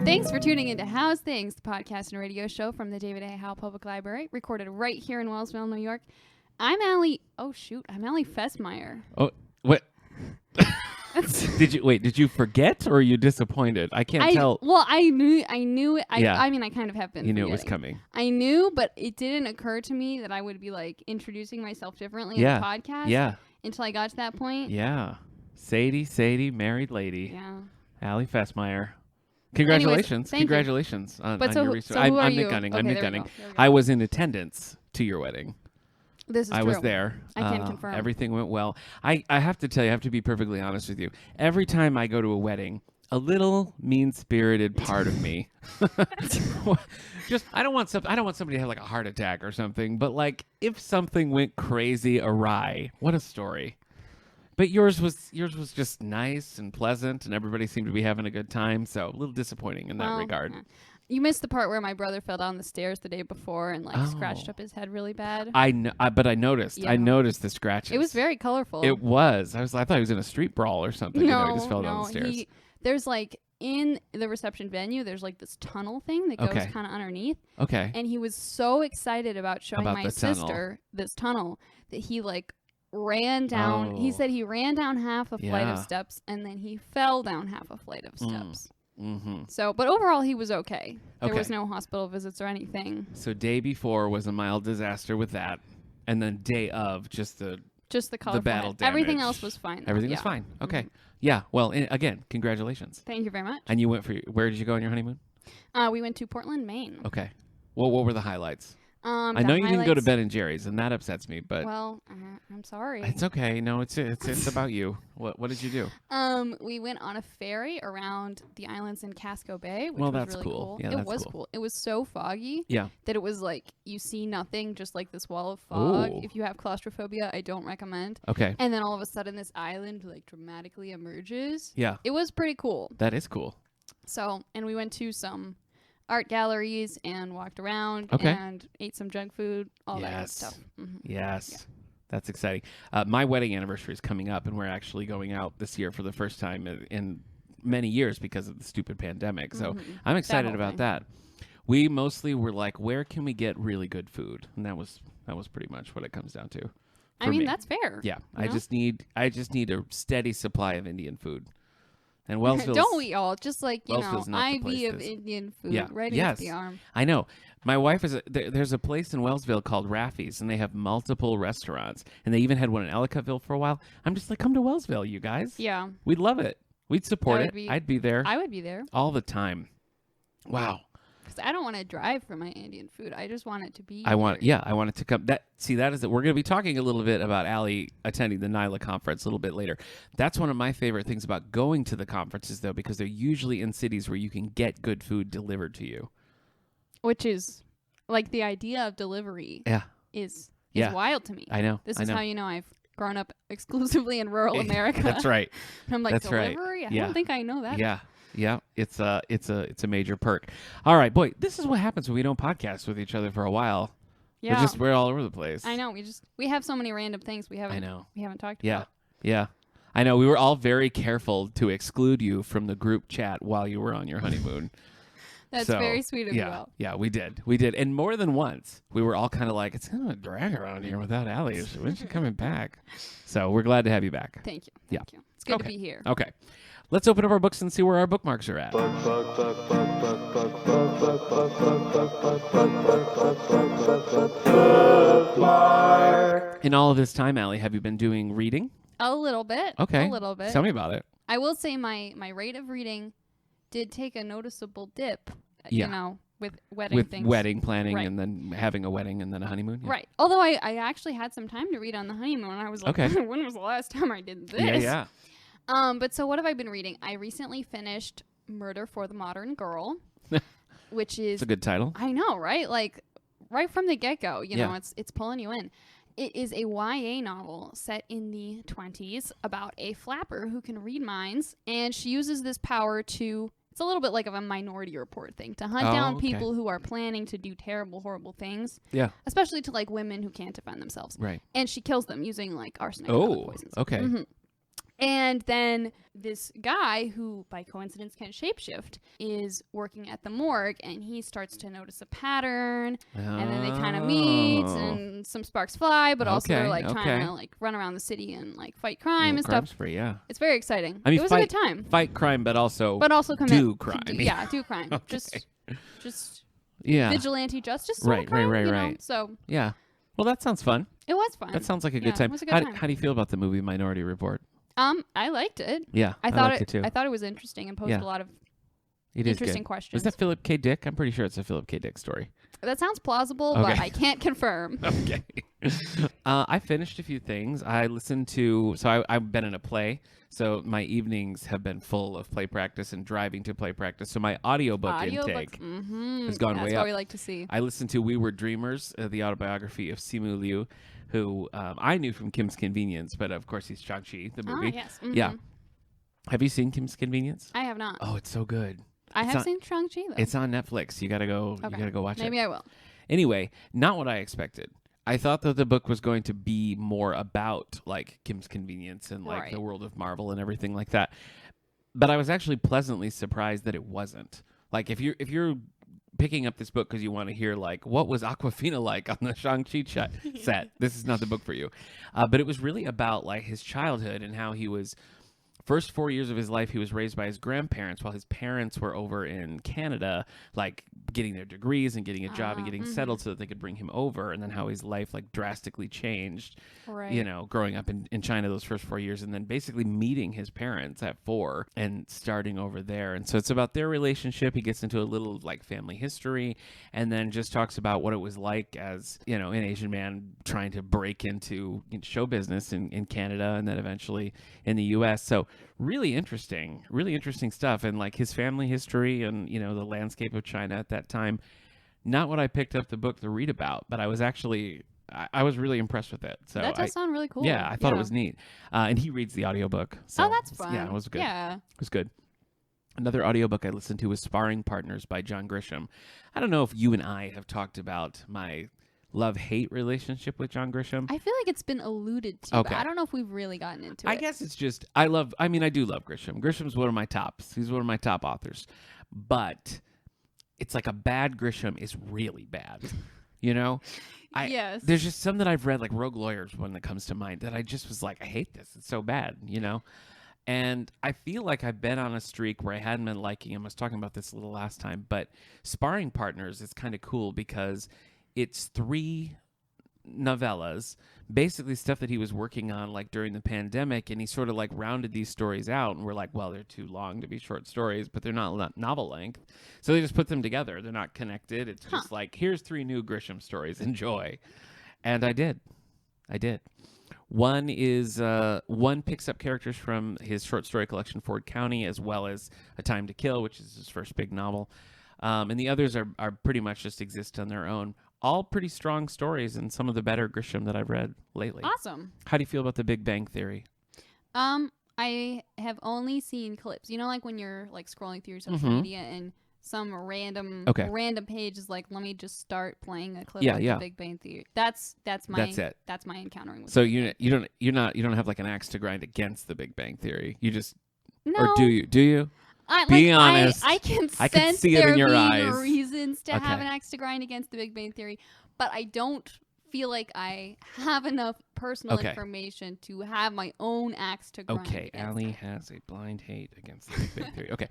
Thanks for tuning into Howe's Things, the podcast and radio show from the David A. Howe Public Library, recorded right here in Wellsville, New York. I'm Allie. Oh shoot, I'm Allie Fesmire. Oh, what? Did you forget, or are you disappointed? I can't tell. Well, I knew it. Yeah. I mean, I kind of have been. You knew forgetting. it was coming. I knew, but it didn't occur to me that I would be like introducing myself differently in the podcast. Yeah. Until I got to that point. Yeah. Sadie, married lady. Yeah. Allie Fesmire. Congratulations. Anyways, Congratulations on your research. So I'm Nick Nick Gunning. I'm Nick Gunning. There we go. I was in attendance to your wedding. This is I true. was there. I can confirm. Everything went well. I have to tell you, I have to be perfectly honest with you. Every time I go to a wedding, a little mean-spirited part of me I don't want somebody to have like a heart attack or something, but like if something went crazy awry, what a story. But yours was just nice and pleasant, and everybody seemed to be having a good time, so a little disappointing in that regard. Yeah. You missed the part where my brother fell down the stairs the day before and like scratched up his head really bad. I know, but I noticed. Yeah. I noticed the scratches. It was very colorful. It was. I thought he was in a street brawl or something. No, he just fell down the stairs. There's like in the reception venue, there's like this tunnel thing that goes kind of underneath. Okay. And he was so excited about showing my sister this tunnel that he like ran down. He said he ran down half a flight of steps and then he fell down half a flight of steps. Mm-hmm. So, but overall, he was okay. There was no hospital visits or anything. So day before was a mild disaster with that, and then day of just the battle damage. Everything else was fine. Everything was fine. Okay. Mm-hmm. Yeah. Well, again, congratulations. Thank you very much. And you went where did you go on your honeymoon? We went to Portland, Maine. Okay. Well, what were the highlights? I know you didn't go to Ben and Jerry's, and that upsets me. But I'm sorry. It's okay. No, it's about you. What did you do? We went on a ferry around the islands in Casco Bay, which was that's really cool. Yeah, it was cool. It was so foggy. Yeah. That it was like you see nothing, just like this wall of fog. Ooh. If you have claustrophobia, I don't recommend. Okay. And then all of a sudden, this island like dramatically emerges. Yeah. It was pretty cool. That is cool. So, and we went to some art galleries and walked around and ate some junk food, all that kind of stuff. Mm-hmm. Yes. Yeah. That's exciting. My wedding anniversary is coming up, and we're actually going out this year for the first time in many years because of the stupid pandemic. So I'm excited about that. We mostly were like, where can we get really good food? And that was pretty much what it comes down to. I mean, that's fair. Yeah. I just need a steady supply of Indian food. And Wellsville. Don't we all? Just like, IV of is. Indian food ready at the arm. I know. My wife there's a place in Wellsville called Raffy's, and they have multiple restaurants. And they even had one in Ellicottville for a while. I'm just like, come to Wellsville, you guys. Yeah. We'd love it. We'd support it. I'd be there. I would be there. All the time. Wow. Because I don't want to drive for my Indian food. I just want it to be. I want it to come. That is it. We're going to be talking a little bit about Allie attending the NYLA conference a little bit later. That's one of my favorite things about going to the conferences, though, because they're usually in cities where you can get good food delivered to you. Which is, like, the idea of delivery is wild to me. I know. This is how you know I've grown up exclusively in rural America. That's right. I'm like, that's delivery? Right. I don't think I know that. Yeah. Yeah, it's a major perk. All right, boy, this is what happens when we don't podcast with each other for a while. Yeah, we're all over the place. I know. We have so many random things we haven't talked about. Yeah. I know. We were all very careful to exclude you from the group chat while you were on your honeymoon. That's very sweet of you all. Yeah, we did, and more than once we were all kind of like, it's kind of a drag around here without Allie. When's she coming back? So we're glad to have you back. Thank you. Thank you. It's good to be here. Okay. Let's open up our books and see where our bookmarks are at. In all of this time, Allie, have you been doing reading? A little bit. Okay. A little bit. Tell me about it. I will say my rate of reading did take a noticeable dip, with wedding things. With wedding planning and then having a wedding and then a honeymoon. Yeah. Right. Although I actually had some time to read on the honeymoon. I was like, when was the last time I did this? Yeah. But so what have I been reading? I recently finished Murder for the Modern Girl, which is... It's a good title. I know, right? Like, right from the get-go, you know, it's pulling you in. It is a YA novel set in the 20s about a flapper who can read minds, and she uses this power to... It's a little bit like of a Minority Report thing, to hunt down people who are planning to do terrible, horrible things. Yeah. Especially to, like, women who can't defend themselves. Right. And she kills them using, like, arsenic and other poisons. Okay. Mm-hmm. And then this guy who, by coincidence, can shapeshift is working at the morgue, and he starts to notice a pattern, and then they kind of meet, and some sparks fly, but also they're like trying to like run around the city and like fight crime and stuff. Spree, yeah. It's very exciting. I mean, it was a good time. Fight crime, but also do crime. Do crime. Okay. Just yeah. vigilante justice. Sort of crime, right. So yeah. Well, that sounds fun. It was fun. That sounds like a good time. It was a good time. How do you feel about the movie Minority Report? I liked it. Yeah, I thought liked it too. I thought it was interesting and posed a lot of interesting questions. Was that Philip K. Dick? I'm pretty sure it's a Philip K. Dick story. That sounds plausible, but I can't confirm. Okay. I finished a few things. I listened to, I've been in a play, so my evenings have been full of play practice and driving to play practice. So my audiobook intake has gone way up. That's what we like to see. I listened to We Were Dreamers, the autobiography of Simu Liu, who I knew from Kim's Convenience, but of course he's Shang-Chi, the movie. Yes. Yeah. Have you seen Kim's Convenience? I have not. Oh, it's so good. I have seen Shang-Chi, though. It's on Netflix. You gotta go. Okay. You gotta go watch it. Maybe I will. Anyway, not what I expected. I thought that the book was going to be more about like Kim's Convenience and like the world of Marvel and everything like that. But I was actually pleasantly surprised that it wasn't. Like if you're picking up this book because you want to hear like what was Awkwafina like on the Shang-Chi set, this is not the book for you. But it was really about like his childhood and how he was. First 4 years of his life, he was raised by his grandparents while his parents were over in Canada, like getting their degrees and getting a job and getting settled so that they could bring him over. And then how his life like drastically changed, you know, growing up in China those first 4 years and then basically meeting his parents at 4 and starting over there. And so it's about their relationship. He gets into a little like family history and then just talks about what it was like as, you know, an Asian man trying to break into show business in Canada and then eventually in the U.S. So really interesting stuff. And like his family history and, you know, the landscape of China at that time. Not what I picked up the book to read about, but I was actually, I was really impressed with it. So that does sound really cool. Yeah, I thought it was neat. And he reads the audiobook. So that's fun. Yeah, it was good. Yeah. It was good. Another audiobook I listened to was Sparring Partners by John Grisham. I don't know if you and I have talked about my love-hate relationship with John Grisham. I feel like it's been alluded to, but I don't know if we've really gotten into it. I guess it's just, I do love Grisham. Grisham's one of my tops. He's one of my top authors. But it's like a bad Grisham is really bad, you know? Yes. There's just some that I've read, like Rogue Lawyer's one that comes to mind, that I just was like, I hate this. It's so bad, you know? And I feel like I've been on a streak where I hadn't been liking him. I was talking about this a little last time, but Sparring Partners is kind of cool because it's 3 novellas, basically stuff that he was working on like during the pandemic, and he sort of like rounded these stories out, and we're like, well, they're too long to be short stories, but they're not novel length, so they just put them together. They're not connected. It's just like, here's 3 new Grisham stories, enjoy. And I did. One is one picks up characters from his short story collection Ford County, as well as A Time to Kill, which is his first big novel, and the others are pretty much just exist on their own. All pretty strong stories and some of the better Grisham that I've read lately. Awesome. How do you feel about The Big Bang Theory? I have only seen clips. You know, like when you're like scrolling through social media and some random page is like, let me just start playing a clip of The Big Bang Theory. That's my encountering with. So you don't have like an axe to grind against The Big Bang Theory. You just no. Or do you? Be honest. I can sense see it in your eyes. Reasons to have an axe to grind against The Big Bang Theory, but I don't feel like I have enough personal information to have my own axe to grind. Okay, Allie has a blind hate against The Big Bang Theory. Okay.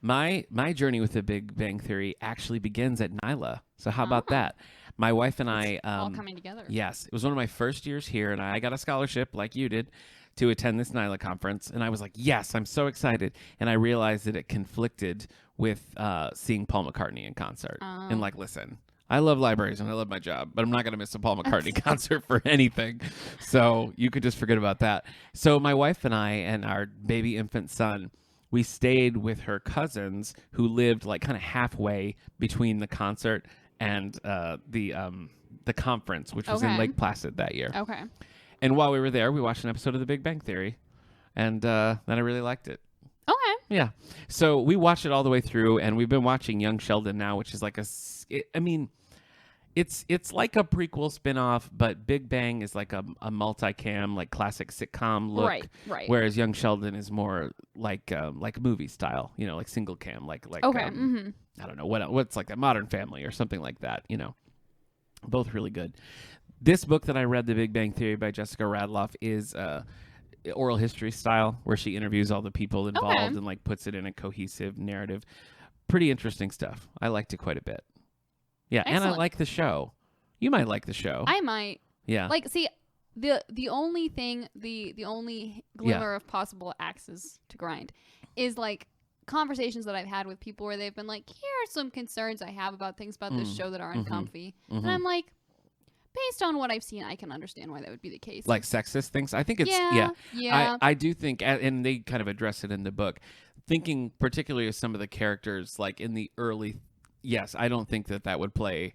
My journey with The Big Bang Theory actually begins at NYLA. So how about that? My wife and I all coming together. Yes, it was one of my first years here, and I got a scholarship like you did to attend this NYLA conference, and I was like, yes, I'm so excited. And I realized that it conflicted with seeing Paul McCartney in concert. And like, listen, I love libraries and I love my job, but I'm not going to miss a Paul McCartney concert for anything. So you could just forget about that. So my wife and I and our baby infant son, we stayed with her cousins who lived like kind of halfway between the concert and the conference, which was in Lake Placid that year. Okay. And while we were there, we watched an episode of The Big Bang Theory, and then I really liked it. Okay. Yeah. So we watched it all the way through, and we've been watching Young Sheldon now, which is like it's It's like a prequel spinoff, but Big Bang is like a multicam, like classic sitcom look. Right. Whereas Young Sheldon is more like movie style, like single cam, like okay. I don't know what's like a Modern Family or something like that. Both really good. This book that I read, The Big Bang Theory by Jessica Radloff, is oral history style, where she interviews all the people involved and like puts it in a cohesive narrative. Pretty interesting stuff. I liked it quite a bit. Yeah, excellent. And I like the show. You might like the show. I might. Yeah. Like, see, the only thing, the only glimmer of possible axes to grind is like conversations that I've had with people where they've been like, here are some concerns I have about things about this show that are uncomfy. And I'm like, based on what I've seen, I can understand why that would be the case. Like sexist things? I think it's, yeah. I do think, and they kind of address it in the book, thinking particularly of some of the characters, like in the early, yes, I don't think that would play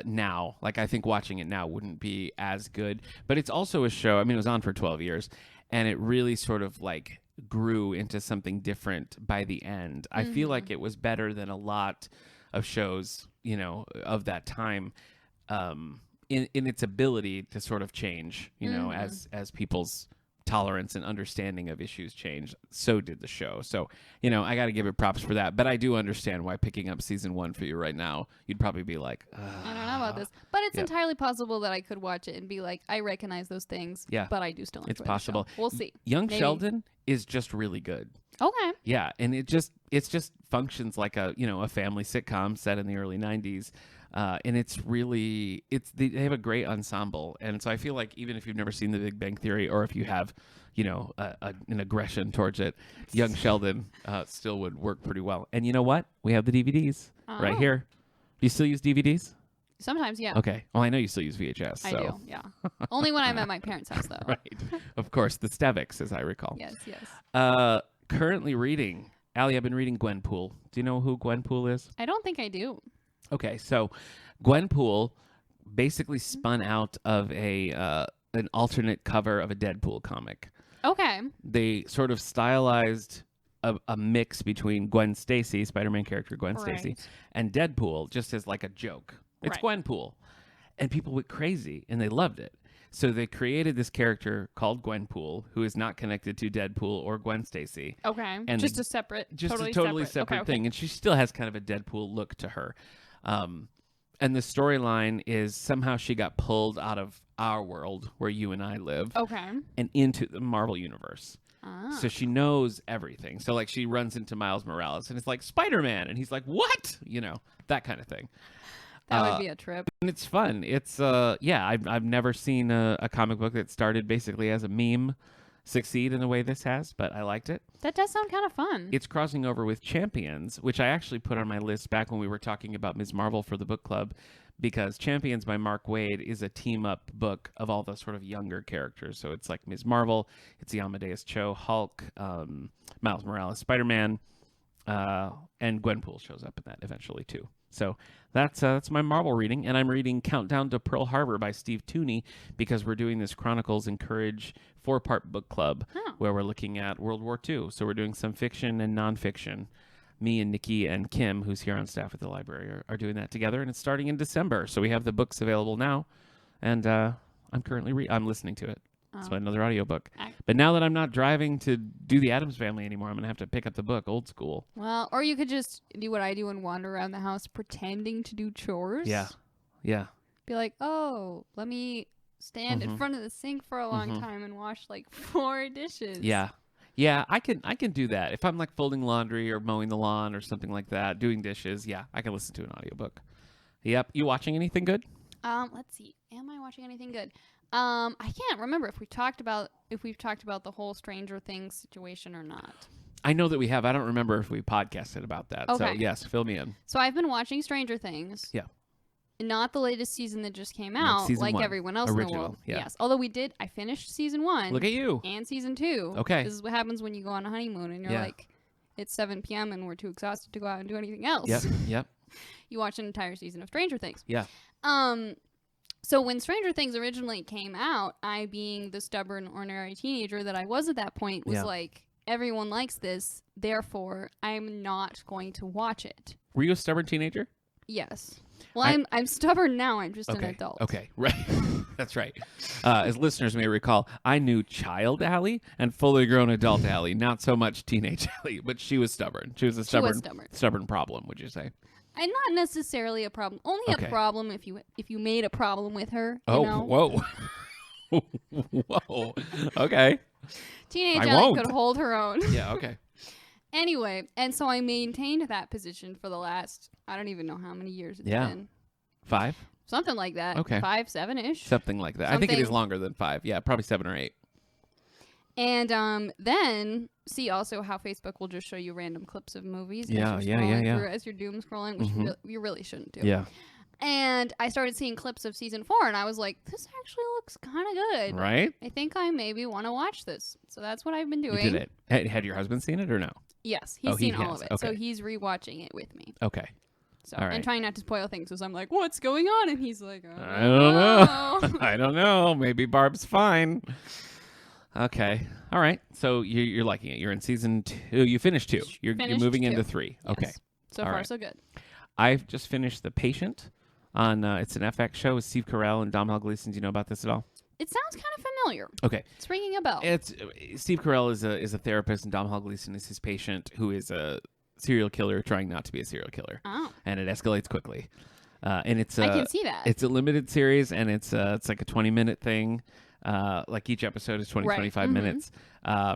now. Like, I think watching it now wouldn't be as good. But it's also a show, I mean, it was on for 12 years, and it really sort of like grew into something different by the end. I feel like it was better than a lot of shows, of that time, in its ability to sort of change, as people's tolerance and understanding of issues changed. So did the show. So, I got to give it props for that. But I do understand why picking up season 1 for you right now, you'd probably be like, I don't know about this. But it's entirely possible that I could watch it and be like, I recognize those things. Yeah. But I do still enjoy It's possible. The show. We'll see. Young Sheldon is just really good. Okay. Yeah. And it just functions like a family sitcom set in the early 90s. And they have a great ensemble. And so I feel like even if you've never seen The Big Bang Theory, or if you have, an aggression towards it, Young Sheldon still would work pretty well. And you know what? We have the DVDs right here. Do you still use DVDs? Sometimes, yeah. Okay. Well, I know you still use VHS. I do, yeah. Only when I'm at my parents' house, though. Right. Of course. The Stevics, as I recall. Yes. Currently reading. Allie, I've been reading Gwenpool. Do you know who Gwenpool is? I don't think I do. Okay, so Gwenpool basically spun out of an alternate cover of a Deadpool comic. Okay. They sort of stylized a mix between Gwen Stacy, Spider-Man character Gwen Stacy, and Deadpool, just as like a joke. It's Gwenpool. And people went crazy, and they loved it. So they created this character called Gwenpool, who is not connected to Deadpool or Gwen Stacy. Okay. And just a separate, totally separate thing. And she still has kind of a Deadpool look to her. And the storyline is somehow she got pulled out of our world where you and I live. Okay. And into the Marvel universe. Ah. So she knows everything. So like she runs into Miles Morales and it's like Spider-Man. And he's like, what? That kind of thing. That would be a trip. And it's fun. It's, I've never seen a comic book that started basically as a meme succeed in the way this has, but I liked it. That does sound kind of fun. It's crossing over with Champions, which I actually put on my list back when we were talking about Ms. Marvel for the book club, because Champions by Mark Waid is a team-up book of all the sort of younger characters. So it's like Ms. Marvel, it's the Amadeus Cho, Hulk, Miles Morales, Spider-Man, and Gwenpool shows up in that eventually too. So that's my Marvel reading, and I'm reading Countdown to Pearl Harbor by Steve Tooney, because we're doing this Chronicles and Courage 4-part book club where we're looking at World War II. So we're doing some fiction and nonfiction. Me and Nikki and Kim, who's here on staff at the library, are doing that together, and it's starting in December. So we have the books available now, and I'm listening to it. It's another audiobook. But now that I'm not driving to do the Addams Family anymore, I'm going to have to pick up the book, old school. Well, or you could just do what I do and wander around the house pretending to do chores. Yeah. Yeah. Be like, oh, let me stand in front of the sink for a long time and wash like 4 dishes. Yeah. Yeah, I can do that. If I'm like folding laundry or mowing the lawn or something like that, doing dishes, yeah, I can listen to an audiobook. Yep. You watching anything good? Let's see. Am I watching anything good? I can't remember if we've talked about the whole Stranger Things situation or not. I know that we have. I don't remember if we podcasted about that. Okay. So yes, fill me in. So I've been watching Stranger Things. Yeah. Not the latest season that just came out, like 1, everyone else original, in the world. yeah. Yes. Although I finished season 1. Look at you. And season 2. Okay. This is what happens when you go on a honeymoon and you're like, it's 7 p.m. and we're too exhausted to go out and do anything else. Yep. You watch an entire season of Stranger Things. Yeah. So when Stranger Things originally came out, I, being the stubborn, ordinary teenager that I was at that point, was like, everyone likes this, therefore I'm not going to watch it. Were you a stubborn teenager? Yes. Well, I'm stubborn now. I'm just an Okay. adult. Okay. Right. That's right. As listeners may recall, I knew child Allie and fully grown adult Allie, not so much teenage Allie, but she was stubborn. She was a stubborn problem, would you say? And not necessarily a problem. Only a problem if you made a problem with her. Whoa. Whoa. Okay. Teenage Allie could hold her own. Yeah, okay. Anyway, and so I maintained that position for the last, I don't even know how many years it's been. 5? Something like that. Okay. 5, 7-ish. Something like that. I think it is longer than 5. Yeah, probably 7 or 8. And then see also how Facebook will just show you random clips of movies as you're doom scrolling, which you really shouldn't do. Yeah. And I started seeing clips of season 4, and I was like, this actually looks kind of good. Right? I think I maybe want to watch this. So that's what I've been doing. You did it. Had your husband seen it or no? Yes, he's seen all of it. Okay. So he's rewatching it with me. Okay. So, all right. And trying not to spoil things, because I'm like, what's going on? And he's like, I don't know. I don't know. Maybe Barb's fine. Okay. All right. So you're liking it. You're in season 2. You finished 2. You're moving into 3. Yes. Okay. So far, so good. I've just finished The Patient. It's an FX show with Steve Carell and Domhnall Gleeson. Do you know about this at all? It sounds kind of familiar. Okay. It's ringing a bell. Steve Carell is a therapist, and Domhnall Gleeson is his patient, who is a serial killer trying not to be a serial killer. Oh. And it escalates quickly. And it's I can see that. It's a limited series, and it's like a 20-minute thing. Like each episode is 25 minutes.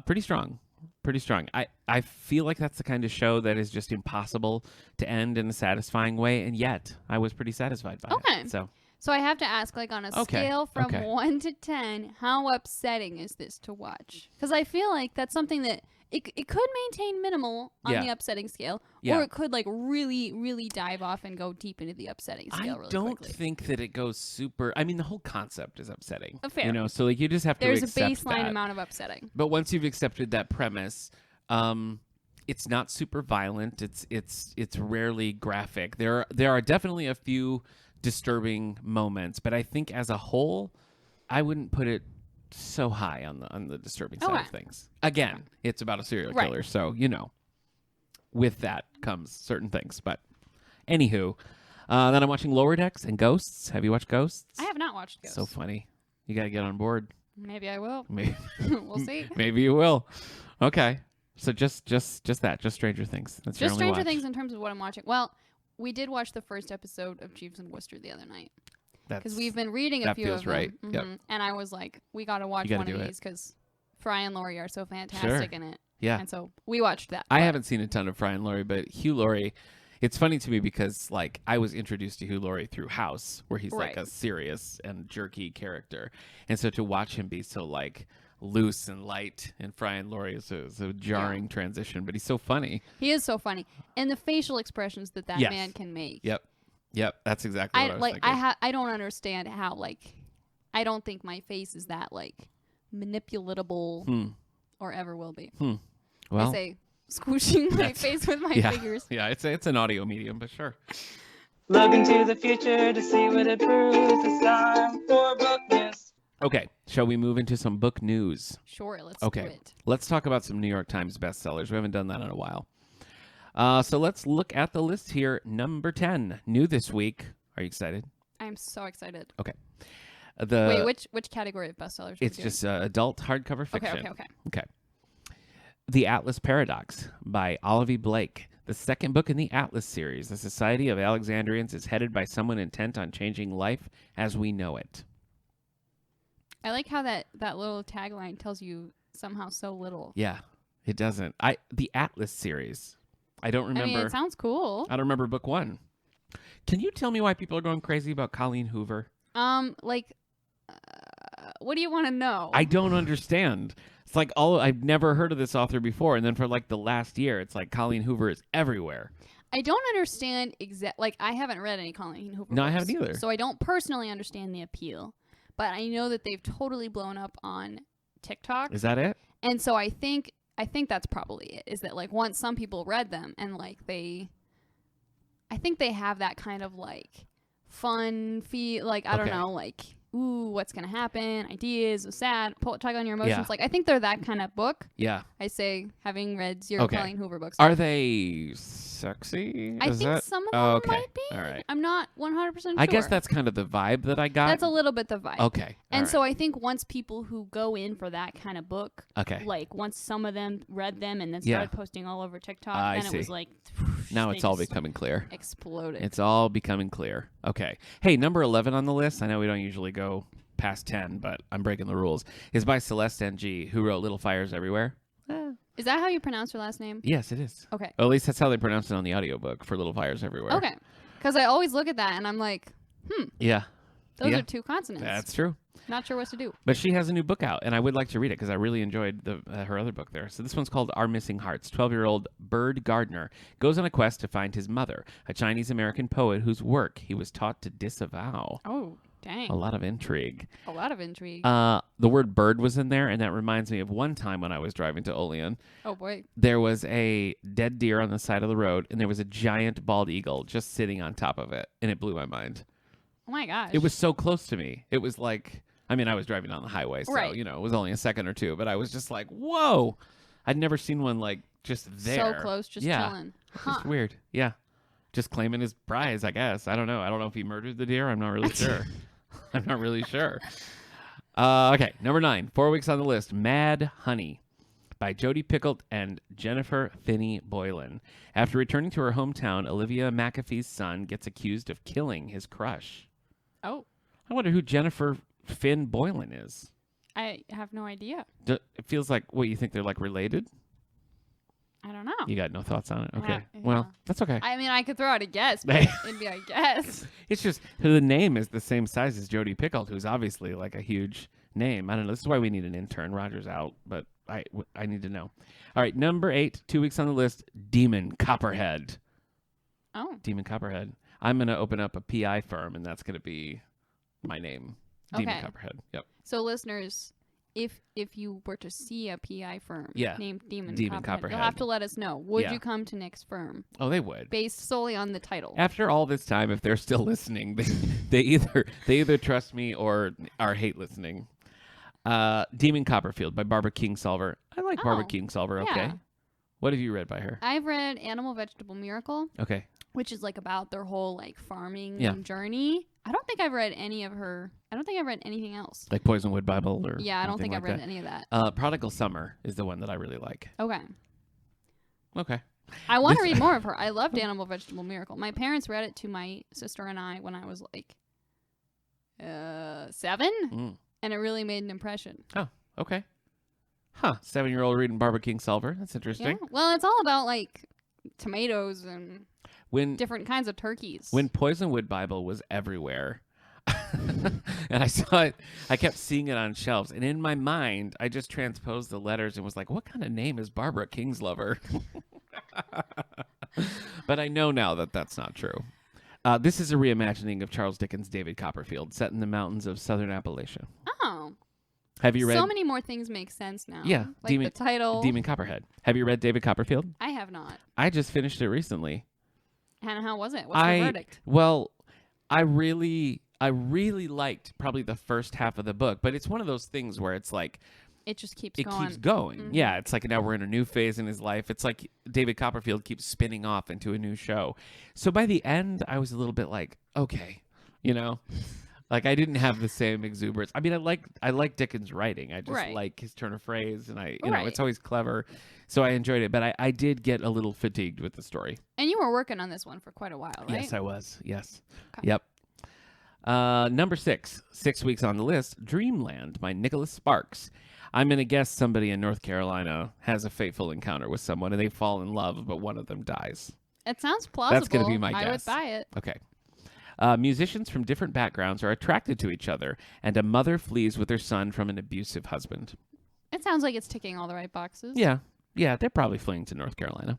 Pretty strong. I feel like that's the kind of show that is just impossible to end in a satisfying way, and yet I was pretty satisfied by it. So I have to ask, like, on a scale from 1 to 10, how upsetting is this to watch? Because I feel like that's something that it could maintain minimal on the upsetting scale, or it could, like, really, really dive off and go deep into the upsetting scale really quickly. I don't think that it goes super... I mean, the whole concept is upsetting. Fair. You know, so, like, you just have to accept that. There's a baseline amount of upsetting. But once you've accepted that premise... it's not super violent. It's rarely graphic. There are definitely a few disturbing moments, but I think as a whole, I wouldn't put it so high on the disturbing side of things. Again, it's about a serial killer, so with that comes certain things. But anywho, then I'm watching Lower Decks and Ghosts. Have you watched Ghosts? I have not watched Ghosts. So funny. You got to get on board. Maybe I will. Maybe we'll see. Maybe you will. Okay. So just Stranger Things. That's just Stranger Things in terms of what I'm watching. Well, we did watch the first episode of Jeeves and Wooster the other night because we've been reading a few of them. Right. Yep. And I was like, we got to watch one of these because Fry and Laurie are so fantastic in it. Yeah. And so we watched that. I haven't seen a ton of Fry and Laurie, but Hugh Laurie. It's funny to me because, like, I was introduced to Hugh Laurie through House, where he's like a serious and jerky character, and so to watch him be so like loose and light in Fry and Laurie is a jarring transition, but he's so funny. He is so funny, and the facial expressions that man can make. Yep, that's exactly what I was thinking. I don't understand how, like, I don't think my face is that, like, manipulatable or ever will be. Well, I say squooshing my face with my fingers. Yeah, it's an audio medium, but sure. Look into the future to see what it proves. It's time for book news. Okay, shall we move into some book news? Sure, let's do it. Let's talk about some New York Times bestsellers. We haven't done that in a while. So let's look at the list here. Number 10, new this week. Are you excited? I'm so excited. Okay. Wait, which category of bestsellers? It's just adult hardcover fiction. Okay. The Atlas Paradox by Olivia Blake. The second book in the Atlas series. The Society of Alexandrians is headed by someone intent on changing life as we know it. I like how that little tagline tells you somehow so little. Yeah, it doesn't. The Atlas series. I don't remember. I mean, it sounds cool. I don't remember book 1. Can you tell me why people are going crazy about Colleen Hoover? What do you want to know? I don't understand. It's like I've never heard of this author before, and then for like the last year, it's like Colleen Hoover is everywhere. I don't understand like I haven't read any Colleen Hoover. No, books, I haven't either. So I don't personally understand the appeal. But I know that they've totally blown up on TikTok. Is that it? And so I think that's probably it. Is that, like, once some people read them and, like, I think they have that kind of, like, fun feel, like, I don't know, like, ooh, what's going to happen, ideas, sad, tug on your emotions. Yeah. Like, I think they're that kind of book. Yeah. I say, having read zero Colleen Hoover books. Are they sexy? I think some of them might be. All right. I'm not 100% sure. I guess that's kind of the vibe that I got. That's a little bit the vibe. Okay. And so I think once people who go in for that kind of book, like once some of them read them and then started posting all over TikTok, then it was like, now it's all becoming clear. Exploded. It's all becoming clear. Okay. Hey, number 11 on the list, I know we don't usually go past 10, but I'm breaking the rules, is by Celeste Ng, who wrote Little Fires Everywhere. Is that how you pronounce her last name? Yes, it is. Okay. Well, at least that's how they pronounce it on the audiobook for Little Fires Everywhere. Okay. Because I always look at that and I'm like, Yeah. Those are two consonants. That's true. Not sure what to do. But she has a new book out, and I would like to read it because I really enjoyed her other book there. So this one's called Our Missing Hearts. 12-year-old Bird Gardner goes on a quest to find his mother, a Chinese-American poet whose work he was taught to disavow. Oh, dang. A lot of intrigue. A lot of intrigue. The word bird was in there, and that reminds me of one time when I was driving to Olean. Oh, boy. There was a dead deer on the side of the road, and there was a giant bald eagle just sitting on top of it, and it blew my mind. Oh, my gosh. It was so close to me. It was like... I mean, I was driving down the highway, so, right. It was only a second or two, but I was just like, whoa. I'd never seen one, like, just there. So close, just chilling. Huh. Just weird. Yeah. Just claiming his prize, I guess. I don't know. I don't know if he murdered the deer. I'm not really sure. I'm not really sure. Okay, number 9, 4 weeks on the list, Mad Honey by Jodi Picoult and Jennifer Finney Boylan. After returning to her hometown, Olivia McAfee's son gets accused of killing his crush. Oh. I wonder who Jennifer Finn Boylan is. I have no idea. It feels like, you think they're like related? I don't know. You got no thoughts on it? Okay. Yeah. Well, that's okay. I mean, I could throw out a guess, but it'd be a guess. It's just the name is the same size as Jodi Picoult, who's obviously like a huge name. I don't know. This is why we need an intern. Roger's out, but I need to know. All right, number 8, 2 weeks on the list, Demon Copperhead. Oh. Demon Copperhead. I'm going to open up a PI firm, and that's going to be my name. Demon Copperhead. Yep. So listeners, if you were to see a PI firm named Demon Copperhead, you'll have to let us know. Would you come to Nick's firm? Oh, they would. Based solely on the title. After all this time, if they're still listening, they either trust me or hate listening. Demon Copperfield by Barbara Kingsolver. I like Barbara Kingsolver. Okay. Yeah. What have you read by her? I've read Animal Vegetable Miracle. Okay. Which is like about their whole like farming journey. I don't think I've read any of her. I don't think I've read anything else. Like Poisonwood Bible or I don't think like I've read that. any of that. Prodigal Summer is the one that I really like. Okay. I want to read more of her. I loved Animal Vegetable Miracle. My parents read it to my sister and I when I was like 7, and it really made an impression. Oh, okay. Huh. 7-year-old reading Barbara Kingsolver. That's interesting. Yeah. Well, it's all about like tomatoes and different kinds of turkeys. When Poisonwood Bible was everywhere, and I saw it, I kept seeing it on shelves, and in my mind, I just transposed the letters and was like, what kind of name is Barbara Kingslover? But I know now that that's not true. This is a reimagining of Charles Dickens' David Copperfield, set in the mountains of southern Appalachia. Oh. Have you read? So many more things make sense now. Yeah. Like the title. Demon Copperhead. Have you read David Copperfield? I have not. I just finished it recently. And how was it? What's the verdict? Well, I really liked probably the first half of the book, but it's one of those things where it's like it just keeps going. Keeps going. Mm-hmm. Yeah, it's like now we're in a new phase in his life. It's like David Copperfield keeps spinning off into a new show. So by the end, I was a little bit like, okay, like I didn't have the same exuberance. I mean, I like Dickens' writing. I just like his turn of phrase, and it's always clever. So I enjoyed it, but I did get a little fatigued with the story. And you were working on this one for quite a while, right? Yes, I was. Yes. Okay. Yep. Number 6, 6 weeks on the list, Dreamland by Nicholas Sparks. I'm going to guess somebody in North Carolina has a fateful encounter with someone, and they fall in love, but one of them dies. It sounds plausible. That's going to be my guess. I would buy it. Okay. Musicians from different backgrounds are attracted to each other, and a mother flees with her son from an abusive husband. It sounds like it's ticking all the right boxes. Yeah, they're probably fleeing to North Carolina.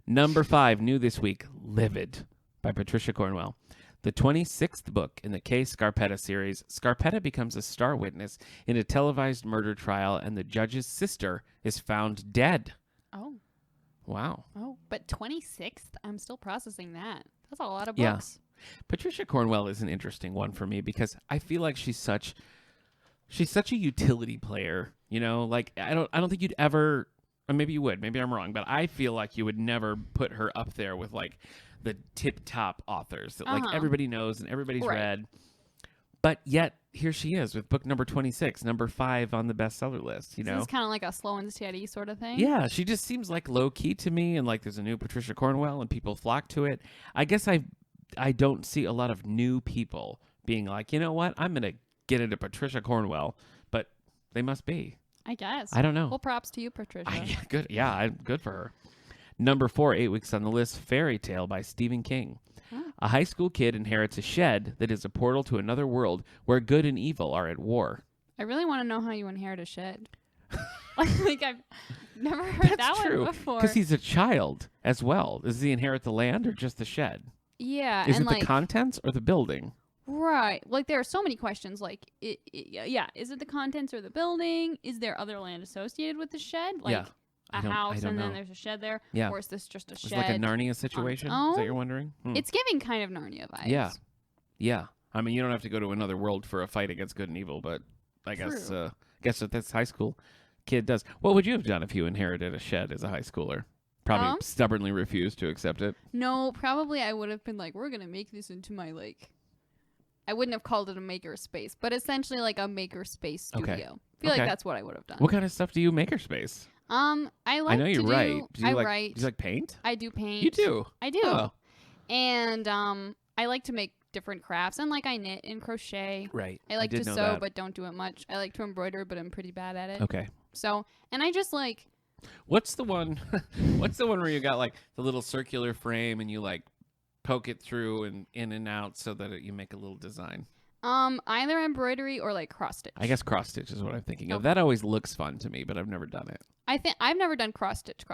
Number 5, new this week, Livid by Patricia Cornwell. The 26th book in the Kay Scarpetta series, Scarpetta becomes a star witness in a televised murder trial, and the judge's sister is found dead. Oh. Wow. Oh, but 26th? I'm still processing that. That's a lot of books. Yeah. Patricia Cornwell is an interesting one for me because I feel like she's such a utility player, you know? Like I don't think you'd ever, or maybe you would, maybe I'm wrong, but I feel like you would never put her up there with like the tip-top authors that like everybody knows and everybody's read. But yet here she is with book number 26, number 5 on the bestseller list, you know? It's kind of like a slow and steady sort of thing. Yeah, she just seems like low key to me, and like there's a new Patricia Cornwell and people flock to it. I guess I don't see a lot of new people being like, you know what, I'm going to get into Patricia Cornwell, but they must be. I guess. I don't know. Well, props to you, Patricia. Good. Yeah, good for her. Number 4, 8 weeks on the list, Fairy Tale by Stephen King. A high school kid inherits a shed that is a portal to another world where good and evil are at war. I really want to know how you inherit a shed. Like I've never heard that one before. Because he's a child as well. Does he inherit the land or just the shed? Yeah. Is and it the contents or the building? Right. Like there are so many questions. Like, is it the contents or the building? Is there other land associated with the shed? Like a house and then there's a shed there? Yeah. Or is this just a shed? It's like a Narnia situation? Is that what you're wondering? It's giving kind of Narnia vibes. Yeah. Yeah. I mean, you don't have to go to another world for a fight against good and evil, but I guess that's high school kid does. What would you have done if you inherited a shed as a high schooler? Probably stubbornly refused to accept it. No, probably I would have been like, we're going to make this into my, like, I wouldn't have called it a maker space, but essentially like a maker space studio. Okay. I feel like that's what I would have done. What kind of stuff do you makerspace? I know you write. I write. Do you like paint? I do paint. You do? I do. Oh. And I like to make different crafts, and like I knit and crochet. Right. I like to sew, but don't do it much. I like to embroider, but I'm pretty bad at it. Okay. So, and I just like. What's the one? What's the one where you got like the little circular frame and you like poke it through and in and out so that you make a little design? Either embroidery or like cross stitch. I guess cross stitch is what I'm thinking of. That always looks fun to me, but I've never done it. I've never done cross stitch.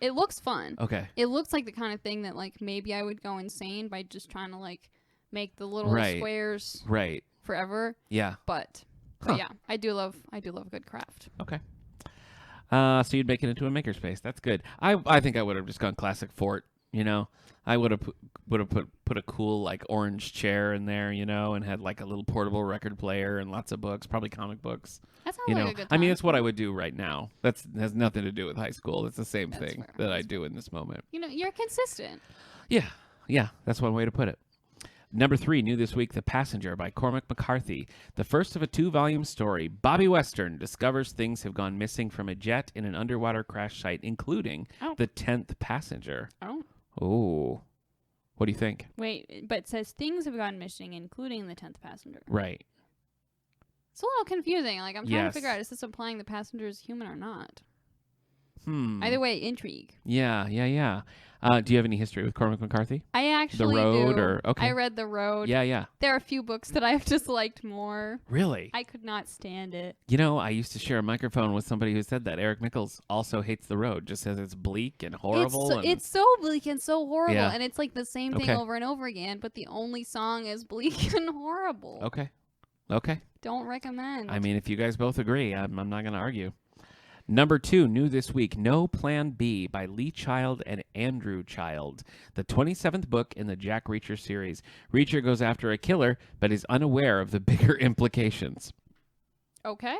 It looks fun. Okay. It looks like the kind of thing that like maybe I would go insane by just trying to like make the little squares forever. Yeah. But yeah, I do love a good craft. Okay. So you'd make it into a makerspace. That's good. I think I would have just gone classic fort, you know. I would have put a cool like orange chair in there, you know, and had like a little portable record player and lots of books, probably comic books. That sounds like a good time. I mean, it's what I would do right now. That has nothing to do with high school. It's the same thing that I do in this moment. You know, you're consistent. Yeah, that's one way to put it. Number 3, new this week, The Passenger by Cormac McCarthy. The first of a 2-volume story. Bobby Western discovers things have gone missing from a jet in an underwater crash site, including the 10th passenger. Oh. What do you think? Wait, but it says things have gone missing, including the 10th passenger. Right. It's a little confusing. Like, I'm trying to figure out, is this implying the passenger is human or not? Either way, intrigue. Yeah. Do you have any history with Cormac McCarthy? I actually The Road do. or okay. I read The Road. Yeah. There are a few books that I've just liked more. Really? I could not stand it. You know, I used to share a microphone with somebody who said that. Eric Nichols also hates The Road, just says it's bleak and horrible. It's so bleak and so horrible, Yeah. and it's like the same thing over and over again, but the only song is bleak and horrible. Okay. Don't recommend. I mean, if you guys both agree, I'm not going to argue. Number 2, new this week, No Plan B by Lee Child and Andrew Child, the 27th book in the Jack Reacher series. Reacher goes after a killer, but is unaware of the bigger implications. Okay.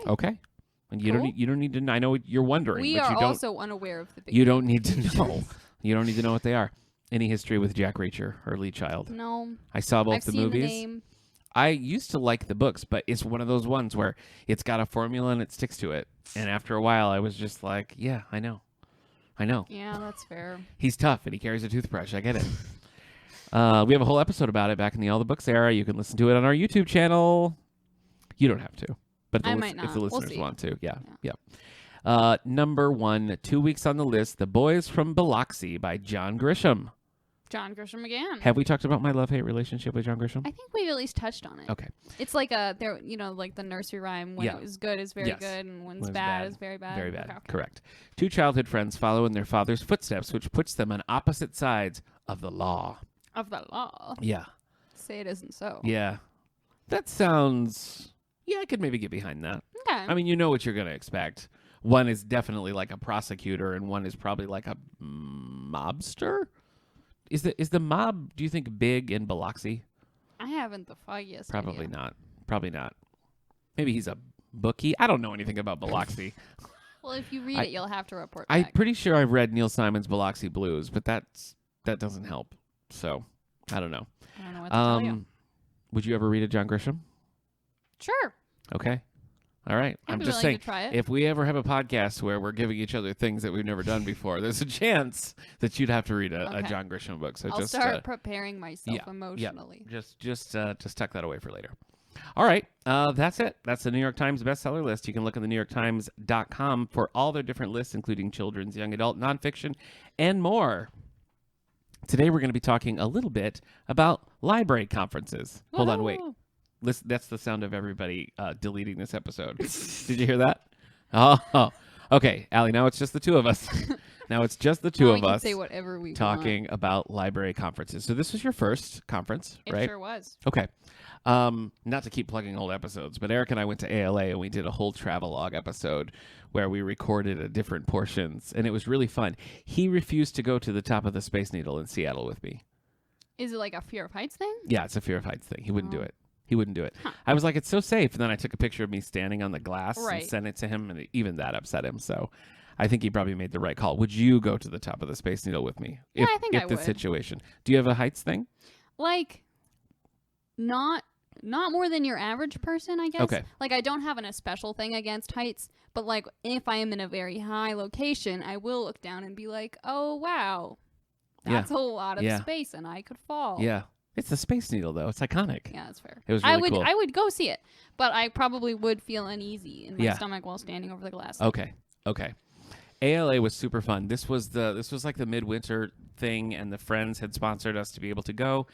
And you don't need to. I know you're wondering. We but are you don't, also unaware of the bigger. You don't need to know. You don't need to know what they are. Any history with Jack Reacher or Lee Child? No. I saw both the seen movies. The name. I used to like the books, but it's one of those ones where it's got a formula and it sticks to it. And after a while, I was just like, yeah, I know. Yeah, that's fair. He's tough and he carries a toothbrush. I get it. We have a whole episode about it back in the All the Books era. You can listen to it on our YouTube channel. You don't have to, but I might not. if the listeners We'll want to. Yeah. Number 1, 2 weeks on the list, The Boys from Biloxi by John Grisham. John Grisham again. Have we talked about my love-hate relationship with John Grisham? I think we've at least touched on it. Okay. It's like like the nursery rhyme. When it was good is very good, and when it's bad is very bad. Very bad. Okay. Correct. 2 childhood friends follow in their father's footsteps, which puts them on opposite sides of the law. Of the law. Yeah. Say it isn't so. Yeah. That sounds... Yeah, I could maybe get behind that. Okay. I mean, you know what you're going to expect. One is definitely like a prosecutor, and one is probably like a mobster. Is the mob, do you think, big in Biloxi? I haven't the foggiest Probably idea. not. Probably not. Maybe he's a bookie. I don't know anything about Biloxi. Well, if you read it, you'll have to report I'm back. pretty sure I've read Neil Simon's Biloxi Blues, but that doesn't help. So, I don't know. I don't know what to tell you. Would you ever read a John Grisham? Sure. Okay. All right. I'd I'm be just willing saying, to try it. if we ever have a podcast where we're giving each other things that we've never done before, there's a chance that you'd have to read a John Grisham book. So I'll start preparing myself emotionally. Just tuck that away for later. All right. That's it. That's the New York Times bestseller list. You can look at the NewYorkTimes.com for all their different lists, including children's, young adult, nonfiction, and more. Today we're going to be talking a little bit about library conferences. Woo-hoo! Hold on, wait. Listen, that's the sound of everybody deleting this episode. Did you hear that? Oh, okay, Allie. Now it's just the two of us. Now it's just the two of us say whatever we talking want. about library conferences. So this was your first conference, right? It sure was. Okay. Not to keep plugging old episodes, but Eric and I went to ALA and we did a whole travelogue episode where we recorded different portions, and it was really fun. He refused to go to the top of the Space Needle in Seattle with me. Is it like a fear of heights thing? Yeah, it's a fear of heights thing. He wouldn't do it. He wouldn't do it. Huh. I was like, it's so safe. And then I took a picture of me standing on the glass and Right. sent it to him, and even that upset him. So I think he probably made the right call. Would you go to the top of the Space Needle with me? Yeah, I think I the would. situation. Do you have a heights thing? Like, not more than your average person, I guess. Okay. Like, I don't have a special thing against heights, but like, if I am in a very high location, I will look down and be like, oh wow, that's a lot of space, and I could fall. Yeah. It's the Space Needle, though. It's iconic. Yeah, that's fair. It was really cool. I would go see it, but I probably would feel uneasy in my stomach while standing over the glass. Okay. ALA was super fun. This was like the midwinter thing, and the Friends had sponsored us to be able to go,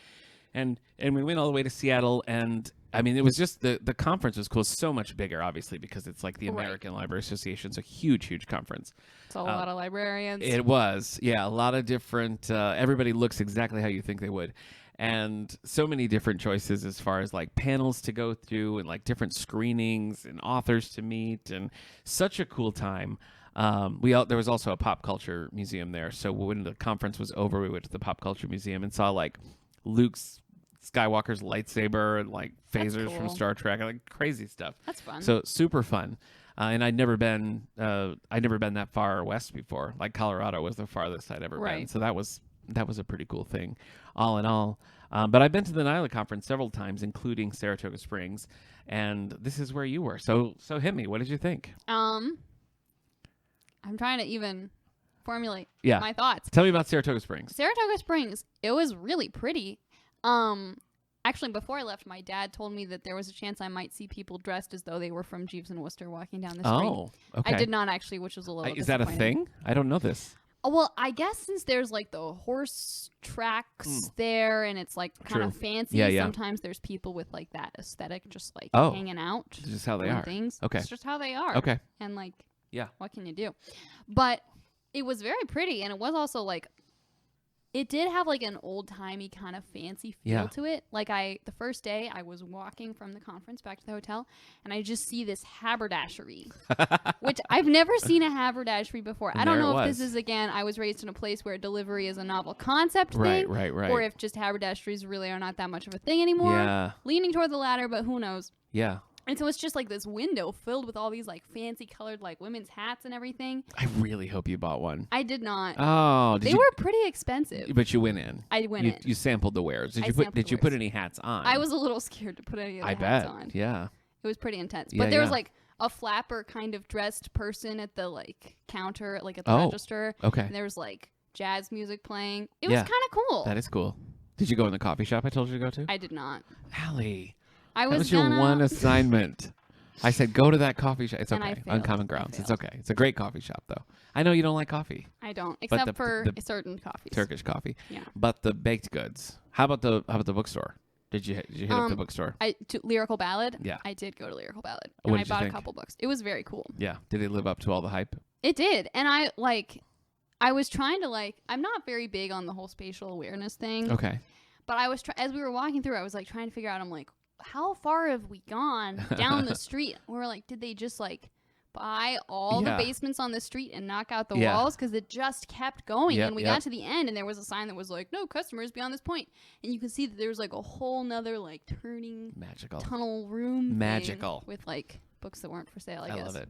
and we went all the way to Seattle, and I mean, it was just the conference was cool. So much bigger, obviously, because it's like the American Library Association. It's a huge conference. It's a lot of librarians. It was, yeah, a lot of different. Everybody looks exactly how you think they would. And so many different choices as far as like panels to go through and like different screenings and authors to meet, and such a cool time. There was also a pop culture museum there. So when the conference was over, we went to the pop culture museum and saw like Luke Skywalker's lightsaber and like phasers from Star Trek, and like crazy stuff. That's fun. So super fun. And I'd never been that far west before. Like Colorado was the farthest I'd ever been. So that was a pretty cool thing, all in all. But I've been to the NYLA conference several times, including Saratoga Springs, and this is where you were. So hit me. What did you think? I'm trying to even formulate my thoughts. Tell me about Saratoga Springs. Saratoga Springs, it was really pretty. Actually, before I left, my dad told me that there was a chance I might see people dressed as though they were from Jeeves and Wooster walking down the street. Oh, okay. I did not actually, which was a little Is that a thing? I don't know this. Well, I guess since there's like the horse tracks there, and it's like kind of fancy, sometimes there's people with like that aesthetic just like hanging out. It's just how they are. Things. Okay. It's just how they are. Okay. And like, what can you do? But it was very pretty, and it was also like, it did have like an old-timey kind of fancy feel to it. Like the first day I was walking from the conference back to the hotel, and I just see this haberdashery, which I've never seen a haberdashery before. And I don't know if this is, again, I was raised in a place where delivery is a novel concept thing. Right. Or if just haberdasheries really are not that much of a thing anymore. Yeah. Leaning toward the latter, but who knows. Yeah. And so it's just like this window filled with all these like fancy colored like women's hats and everything. I really hope you bought one. I did not. Oh, they were pretty expensive. But you went in. I went in. You sampled the wares. Did you put any hats on? I was a little scared to put any of the hats on. Yeah. It was pretty intense. But there was like a flapper kind of dressed person at the like counter, like at the register. Okay. And there was like jazz music playing. It was kind of cool. That is cool. Did you go in the coffee shop I told you to go to? I did not. Allie. That was your one assignment. I said, go to that coffee shop. It's okay. Uncommon Grounds. It's okay. It's a great coffee shop, though. I know you don't like coffee. I don't, except for certain coffees. Turkish coffee. Yeah. But the baked goods. How about the bookstore? Did you hit up the bookstore? Lyrical Ballad? Yeah. I did go to Lyrical Ballad. What And did I you bought think? a couple books. It was very cool. Yeah. Did it live up to all the hype? It did. And I was trying to I'm not very big on the whole spatial awareness thing. Okay. But I was as we were walking through, I was like trying to figure out, I'm like, how far have we gone down the street? We were like, did they just like buy all the Yeah. basements on the street and knock out the Yeah. walls because it just kept going. Yep, And we yep. got to the end and there was a sign that was like, no customers beyond this point. And you can see that there was like a whole nother like turning Magical. tunnel room thing Magical. with like books that weren't for sale, I guess. love it.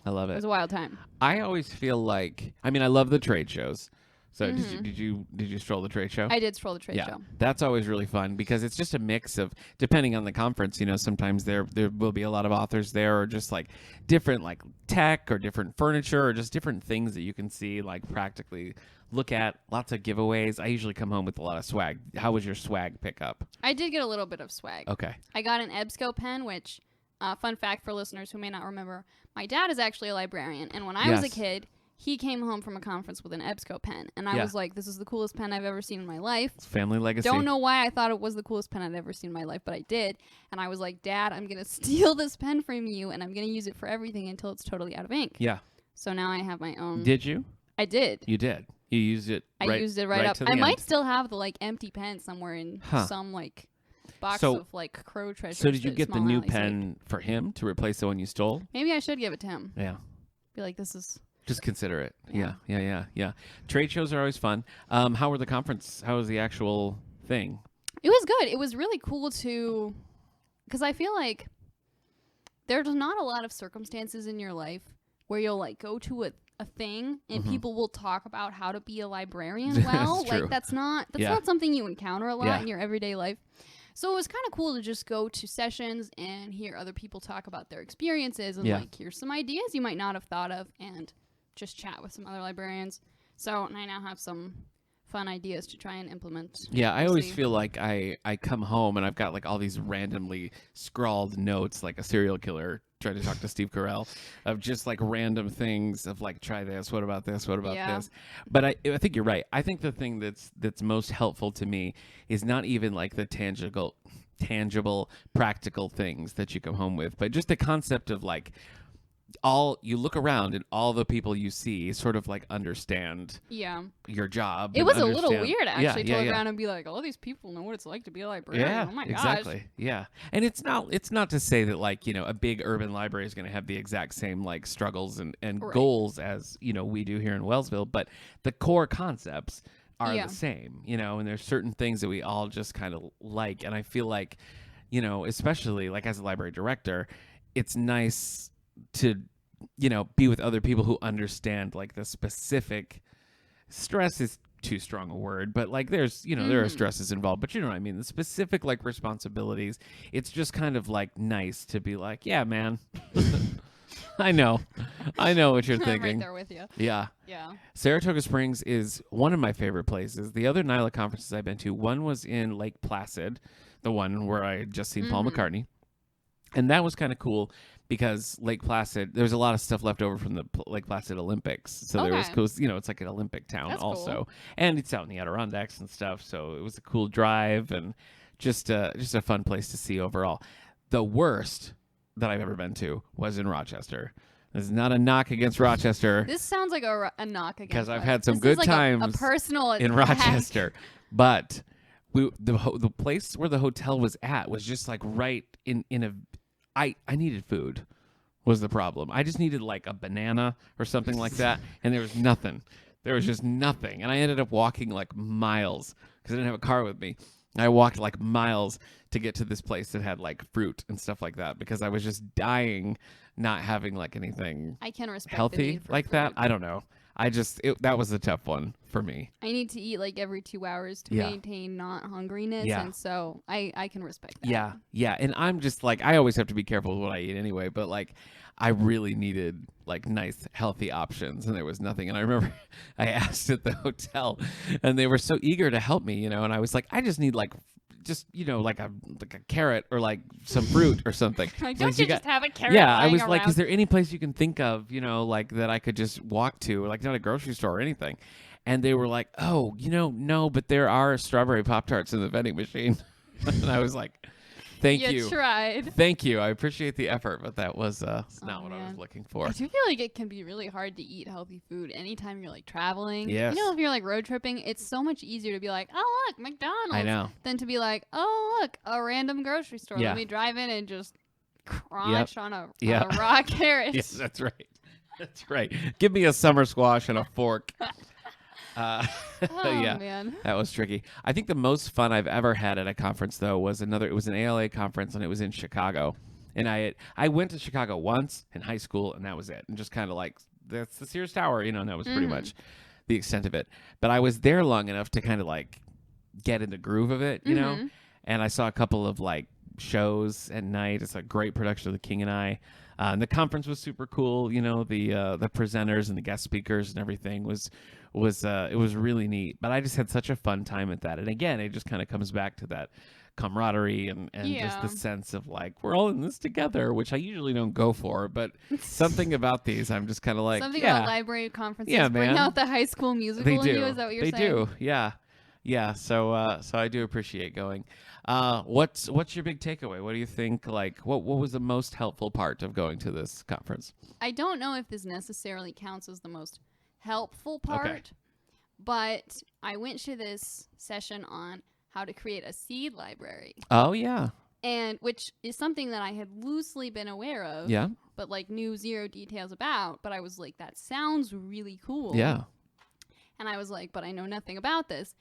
I love It it. was a wild time. I always feel like, I mean, I love the trade shows. So did you stroll the trade show? I did stroll the trade show. That's always really fun because it's just a mix of, depending on the conference, sometimes there will be a lot of authors there, or just like different like tech or different furniture or just different things that you can see, like practically look at. Lots of giveaways. I usually come home with a lot of swag. How was your swag pickup? I did get a little bit of swag. Okay. I got an EBSCO pen, which, fun fact for listeners who may not remember, my dad is actually a librarian, and when I was a kid, he came home from a conference with an EBSCO pen, and I was like, this is the coolest pen I've ever seen in my life. It's family legacy. Don't know why I thought it was the coolest pen I'd ever seen in my life, but I did. And I was like, Dad, I'm going to steal this pen from you, and I'm going to use it for everything until it's totally out of ink. Yeah. So now I have my own. Did you? I did. You did. You used it. I used it right up. I might still have the like empty pen somewhere in some like box of like crow treasures. So did you get the new pen for him to replace the one you stole? Maybe I should give it to him. Yeah. Be like, this is. Just consider it. Yeah. Trade shows are always fun. How were the conference? How was the actual thing? It was good. It was really cool because I feel like there's not a lot of circumstances in your life where you'll like go to a thing and people will talk about how to be a librarian well. That's true. Like that's not something you encounter a lot in your everyday life. So it was kind of cool to just go to sessions and hear other people talk about their experiences and like hear some ideas you might not have thought of and just chat with some other librarians. So I now have some fun ideas to try and implement. Yeah, I always feel like I come home and I've got like all these randomly scrawled notes, like a serial killer trying to talk to Steve Carell, of just like random things of like, try this, what about this, what about this. But I think you're right. I think the thing that's most helpful to me is not even like the tangible, practical things that you come home with, but just the concept of like, you look around and all the people you see sort of like understand your job. It was a little weird actually to look around and be like, all these people know what it's like to be a librarian. Yeah, oh my exactly. gosh. Yeah. And it's not to say that like, a big urban library is going to have the exact same like struggles and goals as, we do here in Wellsville, but the core concepts are the same, and there's certain things that we all just kind of like. And I feel like, especially like as a library director, it's nice to be with other people who understand like the specific stress is too strong a word, but like there's there are stresses involved, but you know what I mean, the specific like responsibilities. It's just kind of like nice to be like, yeah, man. I know what you're thinking. I'm right there with you. Yeah. Saratoga Springs is one of my favorite places. The other NYLA conferences I've been to, one was in Lake Placid, the one where I had just seen Paul McCartney, and that was kind of cool. Because Lake Placid, there's a lot of stuff left over from the Lake Placid Olympics. So there was cool, it's like an Olympic town. That's also. Cool. And it's out in the Adirondacks and stuff. So it was a cool drive and just a fun place to see overall. The worst that I've ever been to was in Rochester. This is not a knock against Rochester. This sounds like a knock against because I've had some good times a personal in Rochester. But the place where the hotel was at was just like right in a... I needed food was the problem. I just needed like a banana or something like that, and there was nothing. There was just nothing. And I ended up walking like miles because I didn't have a car with me. I walked like miles to get to this place that had like fruit and stuff like that because I was just dying not having like anything I can respect healthy the need for like food. that. I don't know. That was a tough one for me. I need to eat like every 2 hours to maintain not hungriness, and so I can respect that. Yeah, and I'm just like, I always have to be careful with what I eat anyway, but like I really needed like nice, healthy options, and there was nothing. And I remember I asked at the hotel, and they were so eager to help me, and I was like, I just need like like a carrot or like some fruit or something. Like, don't you just have a carrot? Yeah, I was around? like, is there any place you can think of, like that I could just walk to, like not a grocery store or anything? And they were like, oh, no, but there are strawberry Pop-Tarts in the vending machine. And I was like, thank you. You tried. Thank you. I appreciate the effort, but that was not what I was looking for. I do feel like it can be really hard to eat healthy food anytime you're like traveling. Yes. If you're like road tripping, it's so much easier to be like, oh, look, McDonald's. I know. Than to be like, oh, look, a random grocery store. Yeah. Let me drive in and just crunch on a rock carrot. Yes, that's right. That's right. Give me a summer squash and a fork. Man. That was tricky. I think the most fun I've ever had at a conference, though, was it was an ALA conference, and it was in Chicago. And I went to Chicago once in high school, and that was it. And just kind of like, that's the Sears Tower, and that was pretty much the extent of it. But I was there long enough to kind of like get in the groove of it, you know? And I saw a couple of like shows at night. It's a great production of The King and I. And the conference was super cool. The presenters and the guest speakers and everything was really neat. But I just had such a fun time at that. And again, it just kind of comes back to that camaraderie and just the sense of like, we're all in this together, which I usually don't go for. But something about these, I'm just kind of like, something about library conferences bring out the High School Musical in you. Is that what you're saying? They do. Yeah. Yeah. So I do appreciate going. What's your big takeaway? What do you think? Like, what was the most helpful part of going to this conference? I don't know if this necessarily counts as the most helpful part, but I went to this session on how to create a seed library. Oh, yeah. And which is something that I had loosely been aware of. Yeah. But like knew zero details about. But I was like, that sounds really cool. Yeah. And I was like, but I know nothing about this.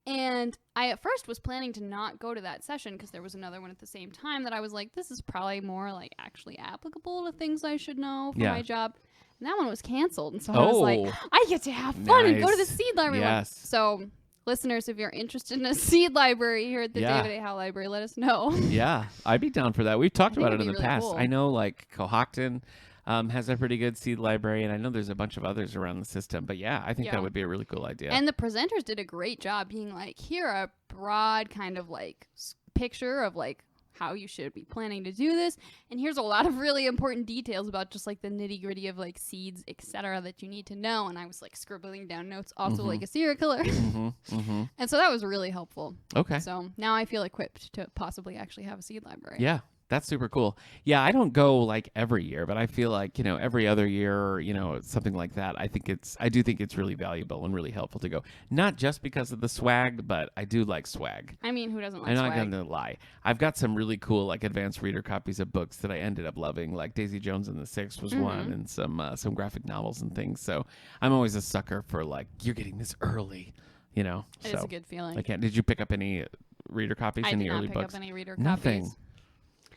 And I at first was planning to not go to that session because there was another one at the same time that I was like, this is probably more like actually applicable to things I should know for my job. And that one was canceled. And so I was like, I get to have fun and go to the seed library. Yes. So listeners, if you're interested in a seed library here at the David A. Howe Library, let us know. Yeah, I'd be down for that. We've talked about it in the really past. cool. I know like Cohocton has a pretty good seed library, and I know there's a bunch of others around the system. But yeah, I think that would be a really cool idea. And the presenters did a great job being like, here a broad kind of like picture of like how you should be planning to do this, and here's a lot of really important details about just like the nitty gritty of like seeds, etc., that you need to know. And I was like scribbling down notes, also like a serial killer. And so that was really helpful. Okay. So now I feel equipped to possibly actually have a seed library. Yeah. That's super cool. Yeah, I don't go like every year, but I feel like, every other year or, something like that. I do think it's really valuable and really helpful to go. Not just because of the swag, but I do like swag. I mean, who doesn't like swag? swag? I'm not going to lie. I've got some really cool like advanced reader copies of books that I ended up loving, like Daisy Jones and the Six was one, and some graphic novels and things. So I'm always a sucker for like, you're getting this early, It is a good feeling. Did you pick up any reader copies? Any early books? I did not pick up any reader Nothing. copies.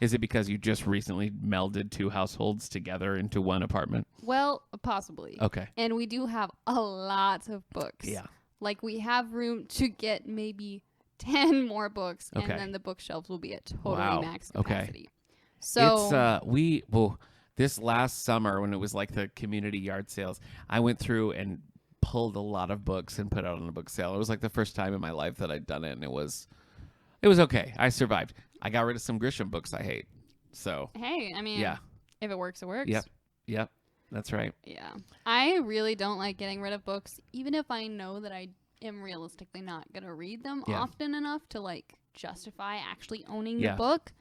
Is it because you just recently melded two households together into one apartment? Well, possibly. Okay. And we do have a lot of books. Yeah. Like we have room to get maybe 10 more books, Okay. and then the bookshelves will be at totally max capacity. Okay. So It's this last summer when it was like the community yard sales, I went through and pulled a lot of books and put out on a book sale. It was like the first time in my life that I'd done it, and it was okay. I survived. I got rid of some Grisham books I hate. So hey, I mean, if it works, it works. Yep. That's right. Yeah. I really don't like getting rid of books, even if I know that I am realistically not going to read them often enough to like justify actually owning the book.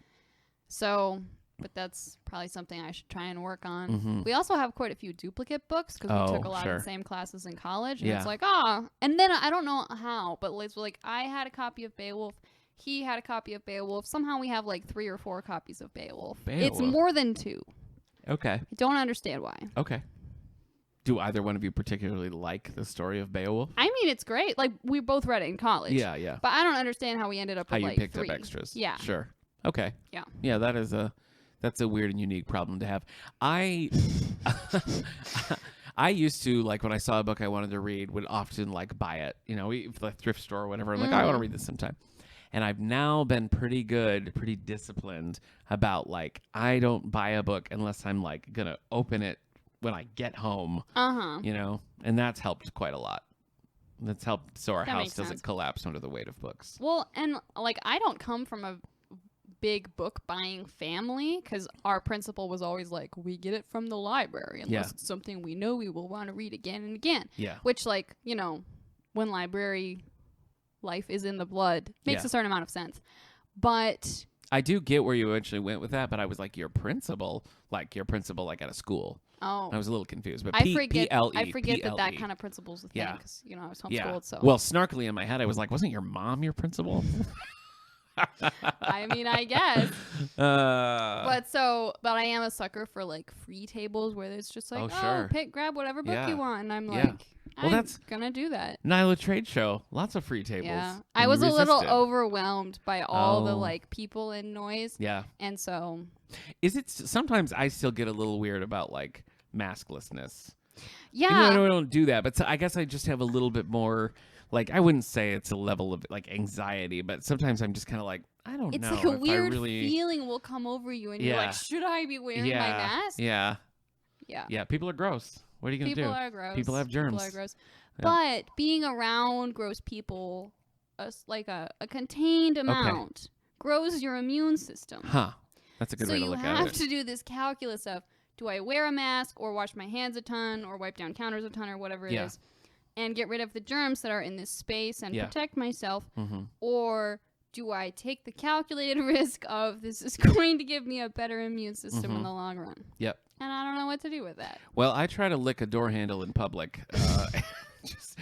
So, but that's probably something I should try and work on. We also have quite a few duplicate books because we took a lot of the same classes in college. And it's like, and then I don't know how, but like I had a copy of Beowulf. He had a copy of Beowulf. Somehow we have like 3 or 4 copies of Beowulf. It's more than 2. Okay. I don't understand why. Okay. Do either one of you particularly like the story of Beowulf? I mean, it's great. Like, we both read it in college. Yeah. But I don't understand how we ended up with, you like, picked 3. up extras. Yeah. Sure. Okay. Yeah. Yeah, that's a weird and unique problem to have. I used to, like, when I saw a book I wanted to read, would often, like, buy it, the thrift store or whatever. I'm like, I want to read this sometime. And I've now been pretty disciplined about, like, I don't buy a book unless I'm, like, going to open it when I get home, and that's helped quite a lot. That's helped so our house doesn't collapse under the weight of books. Well, and, like, I don't come from a big book buying family because our principal was always like, we get it from the library unless it's something we know we will want to read again and again. Yeah. Which, like, when library life is in the blood makes a certain amount of sense. But I do get where you eventually went with that, but I was like, your principal like at a school. Oh. I was a little confused. But I forget PLE. that kind of principal's a thing because, I was homeschooled. So. Well, snarkily in my head, I was like, wasn't your mom your principal? I mean, I guess. But But I am a sucker for like free tables where it's just like, sure. grab whatever book Yeah. you want. And I'm Yeah. like, Well, I'm that's going to do that. NYLA trade show. Lots of free tables. Yeah. And I was you a little resisted. overwhelmed by all the Oh. like people and noise. Yeah. And so. Is it sometimes I still get a little weird about like masklessness. Yeah. Even though I don't do that, but I guess I just have a little bit more, like, I wouldn't say it's a level of like anxiety, but sometimes I'm just kind of like, I don't It's know. like a if weird I really... feeling will come over you and you're Yeah. like, should I be wearing my mask? Yeah. Yeah. Yeah. People are gross. What are you going to do? People are gross. People have germs. People are gross. Yeah. But being around gross people, like a contained amount, grows your immune system. Huh. That's a good way to look at it. So you have to do this calculus of, do I wear a mask or wash my hands a ton or wipe down counters a ton or whatever it is and get rid of the germs that are in this space and protect myself? Mm-hmm. Or do I take the calculated risk of this is going to give me a better immune system in the long run? Yep. And I don't know what to do with that. Well, I try to lick a door handle in public. Just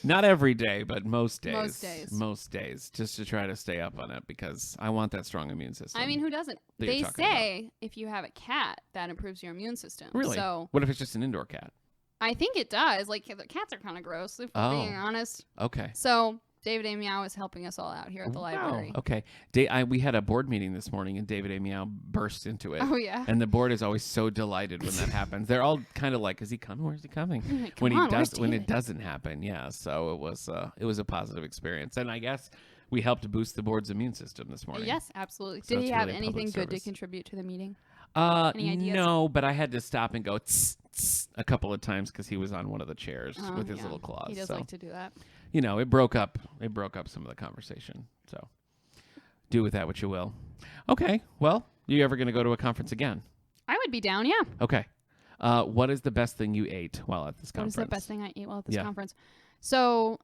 not every day, but most days. Most days. Just to try to stay up on it because I want that strong immune system. I mean, who doesn't? They say if you have a cat, that improves your immune system. Really? So what if it's just an indoor cat? I think it does. Like, the cats are kind of gross, if we're being honest. Okay. So David A. Meow is helping us all out here at the library. Okay. We had a board meeting this morning, and David A. Meow burst into it. Oh, yeah. And the board is always so delighted when that happens. They're all kind of like, is he coming? Where's he coming? Like, when it doesn't happen. Yeah. So it was a positive experience. And I guess we helped boost the board's immune system this morning. Yes, absolutely. So Did he have really anything good to service. contribute to the meeting? Any ideas? No, but I had to stop and go tss, tss, a couple of times because he was on one of the chairs with his little claws. He does like to do that. You know, it broke up some of the conversation. So do with that what you will. Okay. Well, you ever going to go to a conference again? I would be down, yeah. Okay. What is the best thing you ate while at this conference? What is the best thing I ate while at this conference? So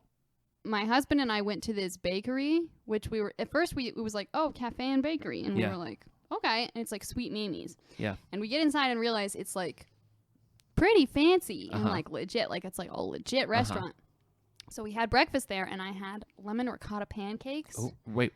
my husband and I went to this bakery, which we were, at first it was like, oh, cafe and bakery. And we were like, okay. And it's like Sweet Mamie's. Yeah. And we get inside and realize it's like pretty fancy and like legit. Like it's like a legit restaurant. So we had breakfast there and I had lemon ricotta pancakes. Oh, wait.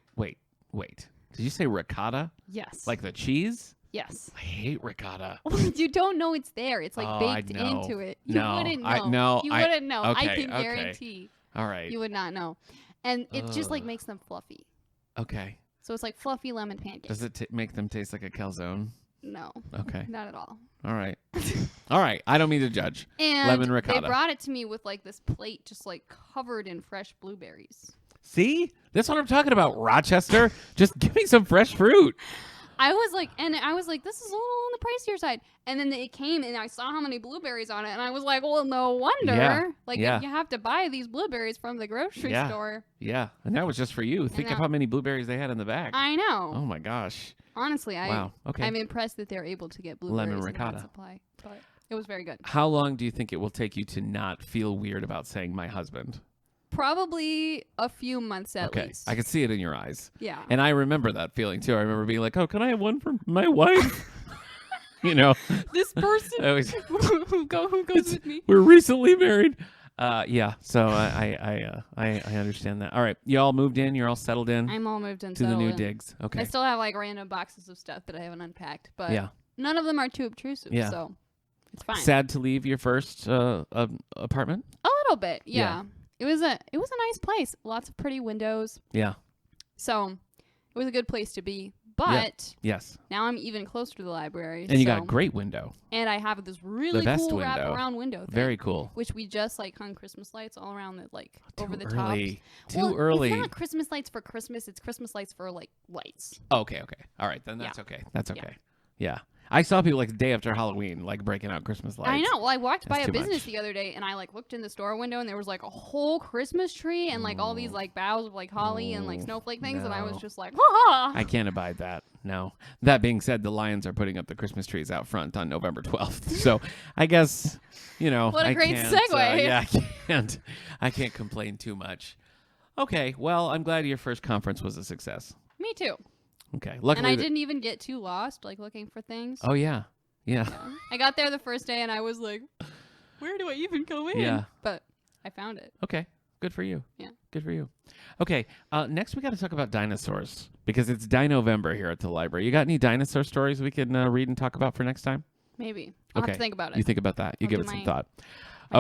Did you say ricotta? Yes. Like the cheese? Yes. I hate ricotta. You don't know it's there. It's like baked into it. You wouldn't know. You wouldn't know. Okay, I can guarantee. All right. You would not know. And it just like makes them fluffy. Okay. So it's like fluffy lemon pancakes. Does it make them taste like a calzone? No. Okay. Not at all. All right. All right. I don't mean to judge. And lemon ricotta. They brought it to me with like this plate just like covered in fresh blueberries. See? That's what I'm talking about, Rochester. Just give me some fresh fruit. I was like, this is a little on the pricier side. And then it came and I saw how many blueberries on it. And I was like, well, no wonder. Yeah. If you have to buy these blueberries from the grocery store. Yeah. And that was just for you. Think of how many blueberries they had in the bag. I know. Oh, my gosh. Honestly, wow. Okay. I'm impressed that they're able to get blueberries lemon in ricotta that supply. But it was very good. How long do you think it will take you to not feel weird about saying my husband? Probably a few months at least. I could see it in your eyes. Yeah. And I remember that feeling too. I remember being like, oh, can I have one for my wife? You know. This person who goes with me. We're recently married. Yeah. So I understand that. All right. You all moved in. You're all settled in. I'm all moved in. To the new digs. Okay. I still have like random boxes of stuff that I haven't unpacked, but none of them are too obtrusive. Yeah. So it's fine. Sad to leave your first apartment? A little bit. Yeah. It was a nice place. Lots of pretty windows. Yeah. So it was a good place to be. But yes, now I'm even closer to the library. And you got a great window. And I have this really cool wraparound window thing. Very cool. Which we just like hung Christmas lights all around it, like over the top. Too early. It's not Christmas lights for Christmas. It's Christmas lights for like lights. Okay. All right. Then that's okay. That's okay. Yeah. I saw people like the day after Halloween, like breaking out Christmas lights. I know. Well, I walked by a business the other day and I like looked in the store window and there was like a whole Christmas tree and like all these like boughs of like holly and like snowflake things. And I was just like, ha! I can't abide that. No. That being said, the Lions are putting up the Christmas trees out front on November 12th. So I guess, what a great segue. I can't complain too much. Okay. Well, I'm glad your first conference was a success. Me too. Okay. Luckily, and I didn't even get too lost, like looking for things. Oh yeah. I got there the first day and I was like, where do I even go in? Yeah. But I found it. Okay. Good for you. Yeah. Good for you. Okay. Next, we got to talk about dinosaurs because it's Dino-Vember here at the library. You got any dinosaur stories we can read and talk about for next time? Maybe. I'll have to think about it. You think about that. You give it some thought.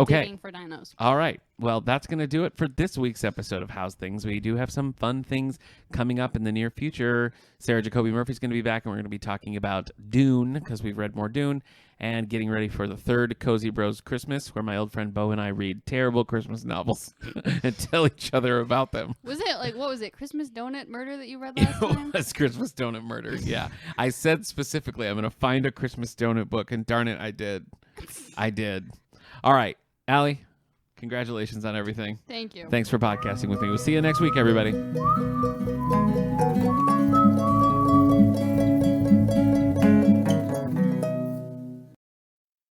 Digging for dinos. All right. Well, that's going to do it for this week's episode of How's Things. We do have some fun things coming up in the near future. Sarah Jacoby Murphy's going to be back, and we're going to be talking about Dune because we've read more Dune and getting ready for the third Cozy Bros Christmas, where my old friend Bo and I read terrible Christmas novels and tell each other about them. Was it what was it? Christmas Donut Murder that you read last time? It was Christmas Donut Murder. Yeah. I said specifically I'm going to find a Christmas donut book, and darn it, I did. All right. Allie, congratulations on everything. Thank you. Thanks for podcasting with me. We'll see you next week, everybody.